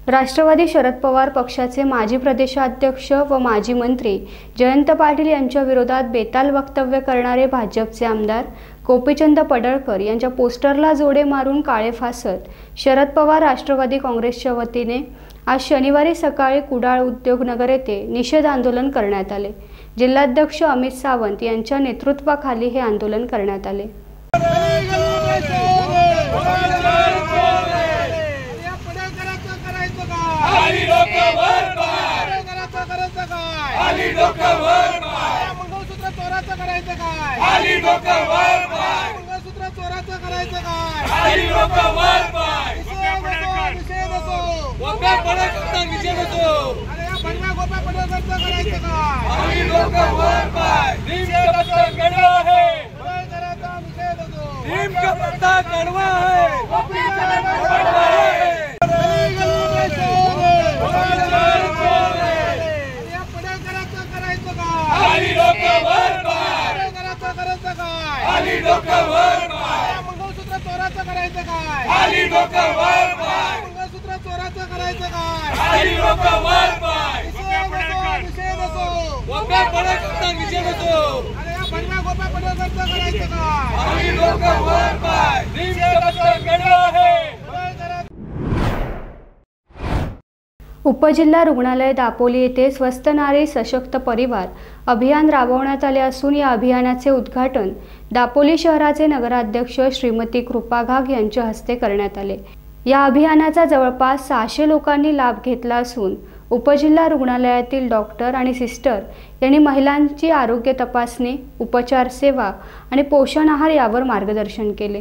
राष्ट्रवादी शरद पवार पक्षाचे माजी प्रदेशाध्यक्ष व माजी मंत्री जयंत पाटील यांच्या विरोधात बेताल वक्तव्य करणारे भाजपचे आमदार गोपीचंद पडळकर यांच्या पोस्टरला जोडे मारून काळे फासत शरद पवार राष्ट्रवादी काँग्रेसच्या वतीने आज शनिवारी सकाळी कुडाळ उद्योगनगर येथे निषेध आंदोलन करण्यात आले। जिल्हाध्यक्ष अमित सावंत यांच्या नेतृत्वाखाली हे आंदोलन करण्यात आले। उपजिल्हा रुग्णालय दापोली येथे स्वस्थ नारी सशक्त परिवार अभियान राबवण्यात आले असून या अभियानाचे उद्घाटन दापोली शहराचे नगराध्यक्ष श्रीमती कृपा घाग यांच्या हस्ते करण्यात आले। या अभियानाचा जवळपास 600 लोकांनी लाभ घेतला असून उपजिल्हा रुग्णालयातील डॉक्टर आणि सिस्टर यांनी महिलांची आरोग्य तपासणी, उपचार सेवा आणि पोषण आहार यावर मार्गदर्शन केले।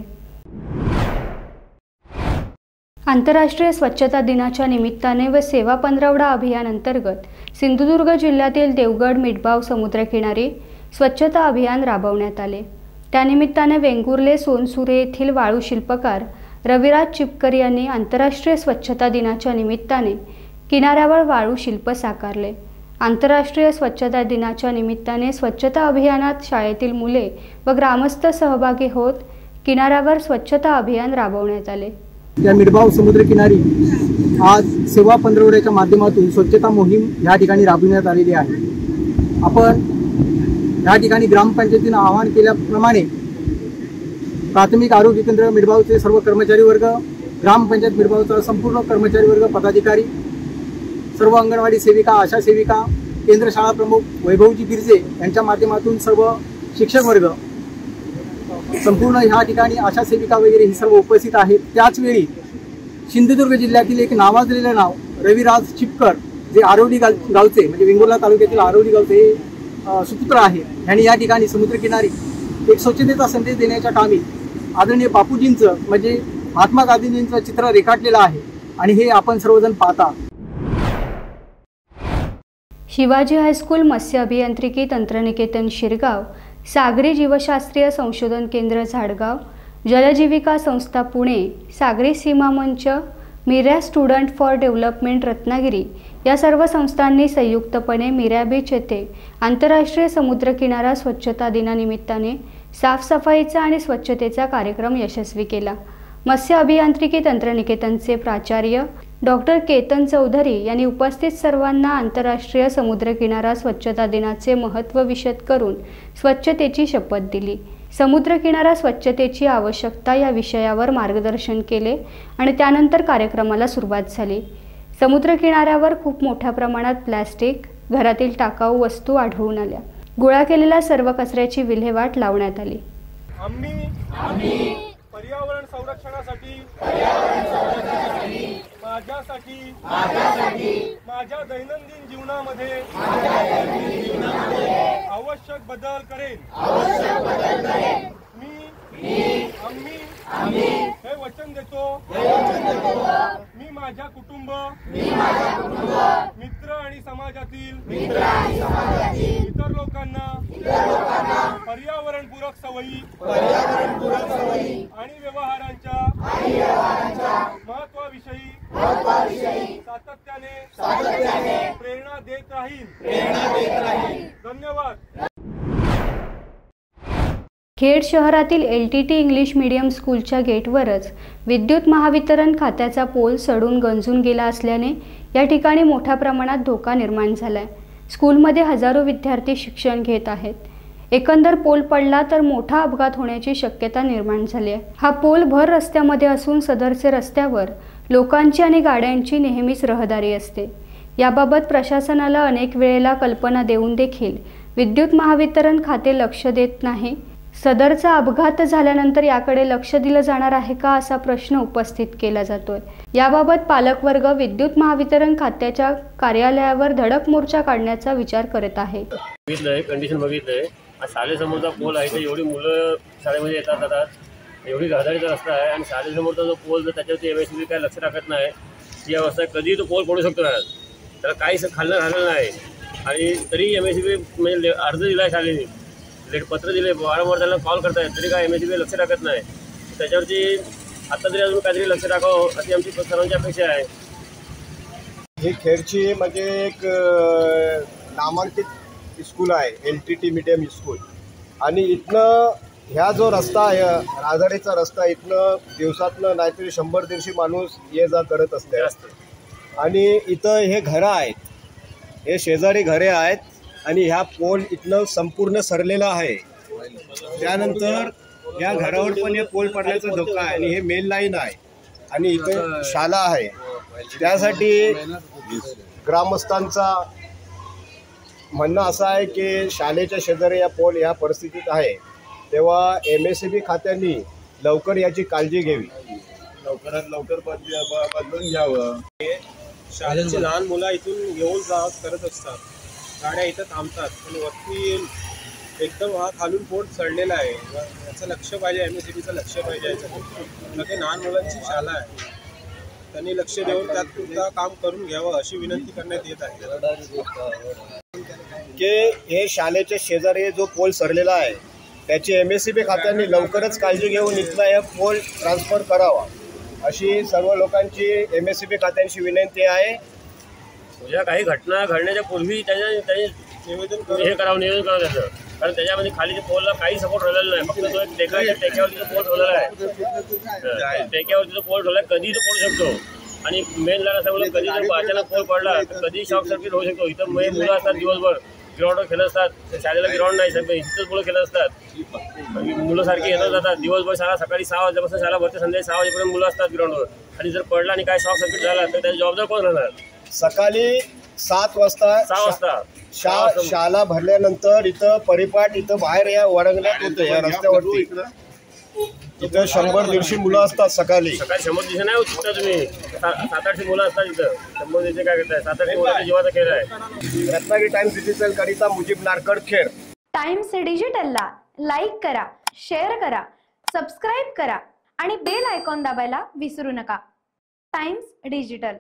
आंतरराष्ट्रीय स्वच्छता दिनाच्या निमित्ताने व सेवा पंधरवडा अभियान अंतर्गत सिंधुदुर्ग जिल्ह्यातील देवगड मिठबाव समुद्रकिनारी स्वच्छता अभियान राबवण्यात आले। त्यानिमित्ताने वेंगुर्ले सोनसुरे येथील वाळू शिल्पकार रविराज चिपकर यांनी आंतरराष्ट्रीय स्वच्छता दिनाच्या निमित्ताने किनाऱ्यावर वाळू शिल्प साकारले। आंतरराष्ट्रीय स्वच्छता दिनाच्या निमित्ताने स्वच्छता अभियानात शाळेतील मुले व ग्रामस्थ सहभागी होत किनाऱ्यावर स्वच्छता अभियान राबवण्यात आले। या मिठबाव समुद्रकिनारी आज सेवा पंधरवड्याच्या माध्यमातून स्वच्छता मोहीम या ठिकाणी राबविण्यात आलेली आहे। आपण या ठिकाणी ग्रामपंचायतीने आवाहन केल्याप्रमाणे प्राथमिक आरोग्य केंद्र मिठबावचे सर्व कर्मचारी वर्ग, ग्रामपंचायत मिठबावचा संपूर्ण कर्मचारी वर्ग, पदाधिकारी, सर्व अंगणवाडी सेविका, आशा सेविका, केंद्र शाळा प्रमुख वैभवजी बिरजे यांच्या माध्यमातून सर्व शिक्षक वर्ग, संपूर्ण ह्या ठिकाणी आशा सेविका वगैरे ही सर्व उपस्थित आहेत। त्याच वेळी सिंधुदुर्ग जिल्ह्यातील एक नावाजलेले नाव रविराज चिपकर जे आरोली गावचे म्हणजे वेंगुर्ला तालुक्यातील आरोली गावचे सुपुत्र आहे, यांनी या ठिकाणी समुद्रकिनारी एक स्वच्छतेचा संदेश देण्याच्या कामी आदरणीय बापूजींचं म्हणजे महात्मा गांधीजींचं चित्र रेखाटलेलं आहे आणि हे आपण सर्वजण पाहता। शिवाजी हायस्कूल मत्स्य अभियांत्रिकी तंत्रनिकेतन शिरगाव, सागरी जीवशास्त्रीय संशोधन केंद्र झाडगाव, जलजीविका संस्था पुणे, सागरी सीमा मंच, मिऱ्या स्टुडंट फॉर डेव्हलपमेंट रत्नागिरी या सर्व संस्थांनी संयुक्तपणे मिऱ्या बीच येथे आंतरराष्ट्रीय समुद्रकिनारा स्वच्छता दिनानिमित्ताने साफसफाईचा आणि स्वच्छतेचा कार्यक्रम यशस्वी केला। मत्स्य अभियांत्रिकी तंत्रनिकेतनचे प्राचार्य डॉक्टर केतन चौधरी यांनी उपस्थित सर्वांना आंतरराष्ट्रीय समुद्रकिनारा स्वच्छता दिनाचे महत्त्व विशद करून स्वच्छतेची शपथ दिली। समुद्रकिनारा स्वच्छतेची आवश्यकता या विषयावर मार्गदर्शन केले आणि त्यानंतर कार्यक्रमाला सुरुवात झाली। समुद्रकिनाऱ्यावर खूप मोठ्या प्रमाणात प्लास्टिक, घरातील टाकाऊ वस्तू आढळून आल्या। गोळा केलेल्या सर्व कचऱ्याची विल्हेवाट लावण्यात आली। आम्ही पर्यावरण संरक्षणासाठी माझ्या दैनंदिन जीवनामध्ये आवश्यक बदल करेन। आम्ही हे वचन देतो। मी माझ्या कुटुंब, मित्र आणि समाजातील इतर लोकांना पर्यावरणपूरक सवयी आणि व्यवहारांच्या महत्त्वाविषयी सातत्याने प्रेरणा देत राहील। धन्यवाद। खेड शहरातील LTT इंग्लिश मीडियम स्कूलच्या गेटवरच विद्युत महावितरण खात्याचा पोल सडून गंजून गेला असल्याने या ठिकाणी मोठ्या प्रमाणात धोका निर्माण झालाय। स्कूलमध्ये हजारो विद्यार्थी शिक्षण घेत आहेत। एकंदर पोल पडला तर मोठा अपघात होण्याची शक्यता निर्माण झाली आहे। हा पोल भर रस्त्यामध्ये असून सदरचे रस्त्यावर लोकांची आणि गाड्यांची नेहमीच रहदारी असते। याबाबत प्रशासनाला अनेक वेळेला कल्पना देऊन देखील विद्युत महावितरण खाते लक्ष देत नाही। सदरचा अपघात झाल्यानंतर याकडे लक्ष दिलं जाणार आहे का असा प्रश्न उपस्थित केला जातोय। याबाबत पालकवर्ग विद्युत महावितरण खात्याच्या कार्यालयावर धडक मोर्चा काढण्याचा विचार करत आहे। कंडिशन बघितलंय, शाळेसमोरचा पोल आहे, एवढी मुलं शाळेमध्ये येतात, एवढी रहदारीचा रस्ता आहे आणि शाळेसमोरचा जो पोल जर त्याच्यावरती MSEB काय लक्ष टाकत नाही, ही अवस्था कधी तो पोल पडू शकतो, त्याला काही खाल्लं झालेलं नाही आणि तरी MSEB म्हणजे अर्ज दिला आहे शाळेने, पत्र दिले, वारंवार त्यांना कॉल करतायत, तरी काय MSEB लक्ष टाकत नाही। त्याच्यावरती आता तरी अजून काहीतरी लक्ष टाकावं अशी आमची सर्वांची अपेक्षा आहे। ही खेडची म्हणजे एक नामांकित स्कूल आहे, LTT मीडियम स्कूल, आणि इथनं ह्या जो रस्ता आहे, राजवाडीचा रस्ता, इथनं दिवसातनं नाहीतरी 100-150 माणूस ये जा करत असते आणि इथं हे घरं आहेत, हे शेजारी घरे आहेत आणि ह्या पोल इथनं संपूर्ण सरलेला आहे। त्यानंतर या घरावर पण हे पोल पडण्याचा धोका आहे आणि हे मेन लाईन आहे आणि इथं शाळा आहे। त्यासाठी ग्रामस्थांचा म्हणणं असं आहे की शाळेच्या शेजारी या पोल या परिस्थितीत आहे, तेव्हा MSEB खात्यांनी लवकर याची काळजी घ्यावी, लवकरात लवकर बदलून घ्यावं। शाळेची लहान मुलं इथून येऊन जा करत असतात, गाड्या इथं थांबतात, पण वरती एकदम हा खालून पोल चढलेला आहे, याचं लक्ष पाहिजे, MSEBचं लक्ष पाहिजे याच्यात। ते लहान मुलांची शाळा आहे, त्यांनी लक्ष देऊन त्यात काम करून घ्यावं अशी विनंती करण्यात येत आहे की हे शाळेच्या शेजारी जो पोल सरलेला आहे त्याची MSEB खात्यांनी लवकरच काळजी घेऊन इथला हे पोल ट्रान्सफर करावा अशी सर्व लोकांची MSEB खात्यांशी विनंती आहे। उद्या काही घटना घडण्याच्या पूर्वी त्यांनी निवेदन करावं त्याचं, कारण त्याच्यामध्ये खालीच्या पोलला काही सपोर्ट ठेवलेला नाही, फक्त तो एक टेक्यावरती पोल ठेवलेला आहे, टेक्यावरती तो पोल ठेवला कधी तो पडू शकतो आणि मेन लाईन असल्यामुळे कधी जर अचानक पोल पडला तर कधी शॉर्ट सर्किट होऊ शकतो। इथं मुलं असतात, दिवसभर ग्राउंडवर खेळत असतात, शाळेला ग्राउंड नाही, इथंच मुलं खेळत असतात, मुलं सारखी येतात जातात, दिवसभर शाळा सकाळी 6 वाजल्यापासून शाळा भरते, संध्याकाळी 6 वाजेपर्यंत मुलं असतात ग्राउंडवर, आणि जर पडला आणि काय शॉर्ट सर्किट झाला तर त्याची जबाबदार कोण राहणार? सकाळी 6 वाजता शाळा भरल्यानंतर इथं परिपाठ इथं बाहेर या वरंगण्यात होतं या रस्त्यावरती, इथं 100-150 मुलं असतात सकाळी 100 नाही होत, तुम्ही 7-8 मुलं असतात इथं, 100 काय करताय, 7-8 मुलांच्या जीवाचा खेळ आहे। रत्नागिरी टाइम्स डिजिटल करिता मुजीब नारकड, खेड। टाइम्स डिजिटलला लाईक करा, शेअर करा, सबस्क्राईब करा आणि बेल आयकॉन दाबायला विसरू नका। Times digital.